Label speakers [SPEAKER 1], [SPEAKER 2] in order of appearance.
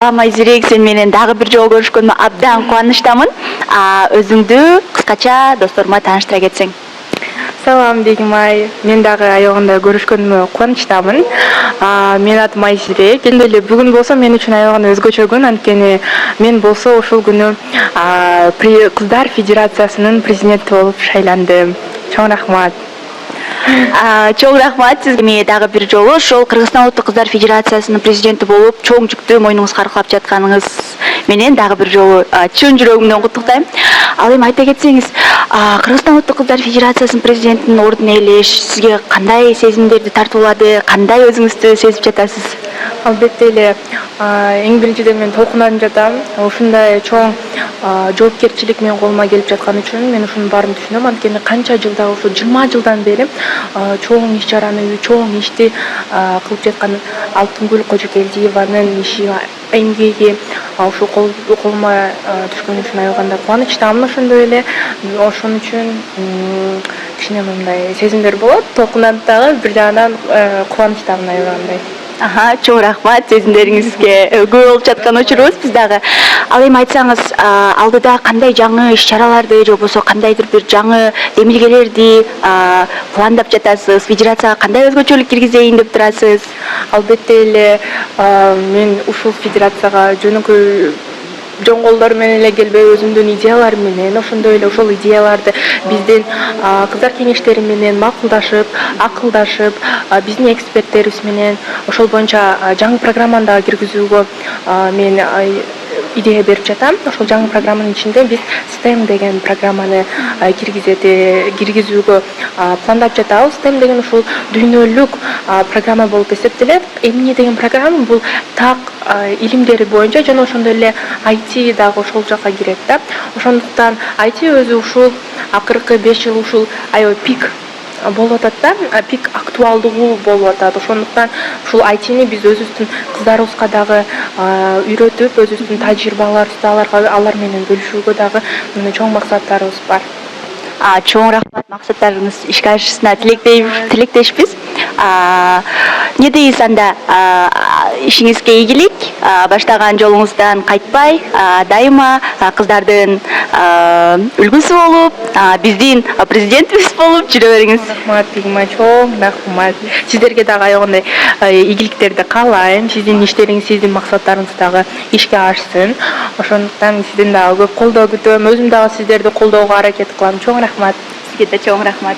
[SPEAKER 1] Майзирек, сен менен дагы бир жолу көрүшкөнүмө абдан кубанычтамын. Өзүңдү кыскача досторума тааныштыра кетсең.
[SPEAKER 2] Салам Бегимай, мен дагы аягында көрүшкөнүмө кубанычтамын. Менин атым Айзирек. Эми эле бүгүн болсо мен үчүн аягында өзгөчө күн, анткени мен болсо ушул күнү Кыздар Федерациясынын президенти болуп шайландым. Чоң рахмат.
[SPEAKER 1] Чоң рахмат сизге. Эми дагы бир жолу ошол Кыргызстан Улуттук Кыздар Федерациясынын президенти болуп чоң жүктү мойнуңузга аркалап жатканыңыз менен дагы бир жолу чын жүрөгүмдөн куттуктайм. Ал эми айта кетсеңиз, Кыргызстан Улуттук Кыздар Федерациясынын президентинин ордуна ээлеш сизге кандай сезимдерди тартуулады, кандай өзүңүздү сезип жатасыз?
[SPEAKER 2] Албетте эле эң биринчиден мен толкунанып жатам. Ушундай чоң жоопкерчилик менин колума келип жатканы үчүн мен ушунун баарын түшүнөм. Анткени канча жылда ушу 20 жылдан бери чоң иш чараны, чоң ишти кылып жаткан Алтынгүл Кожокелдиеванын иши, эмгеги ушул колума түшкөнү үчүн аягында кубанычтамын. Ошондой эле ошон үчүн кичине мындай сезимдер болот. Толкунанып дагы бир жагынан кубанычтамын аягандай.
[SPEAKER 1] Чоң рахмат сезимдериңизге күбө болуп жаткан учурубуз биз дагы. Ал эми айтсаңыз, алдыда кандай жаңы иш-чараларды же болбосо кандайдыр бир жаңы демилгелерди пландап жатасыз? Федерацияга кандай өзгөчөлүк киргизейин деп турасыз?
[SPEAKER 2] Албетте эле мен ушул федерацияга жөнөкөй жоң колдор менен эле келбей, өзүмдүн идеяларым менен, ошондой эле ошол идеяларды биздин кыздар кеңештери менен макулдашып, акылдашып, биздин эксперттерибиз менен ошол боюнча жаңы программаны дагы киргизүүгө мен идея берип жатам. Ошол жаңы программанын ичинде биз STEM деген программаны киргизүүгө пландап жатабыз. STEM деген ушул дүйнөлүк программа болуп эсептелет. Эмне деген программа? Бул так илимдери боюнча жана ошондой эле IT дагы ошол жака кирет да. Ошондуктан IT өзү ушул акыркы 5 жыл ушул аябай пик болуп атат да, пик актуалдугу болуп атат. Ошондуктан ушул айтини биз өзүбүздүн кыздарыбызга дагы үйрөтүп, өзүбүздүн тажрыйбаларыбызды алар менен бөлүшүүгө дагы чоң максаттарыбыз бар.
[SPEAKER 1] Чоң рахмат, максаттарыңыз ишке ашышына тилектешпиз. Не дейсиз анда? Ишиңизге ийгилик, баштаган жолуңуздан кайтпай, дайыма кыздардын үлгүсү болуп, биздин президентибиз болуп жүрө бериңиз.
[SPEAKER 2] Рахмат, Бегимай, чоң рахмат. Сиздерге дагы аягында ийгиликтерди каалайм. Сиздин иштериңиз, сиздин максаттарыңыз дагы ишке ашсын. Ошондуктан сизден дагы көп колдоо күтөм. Өзүм дагы сиздерди колдоого аракет кылам. Чоң рахмат.
[SPEAKER 1] Сизге да чоң рахмат.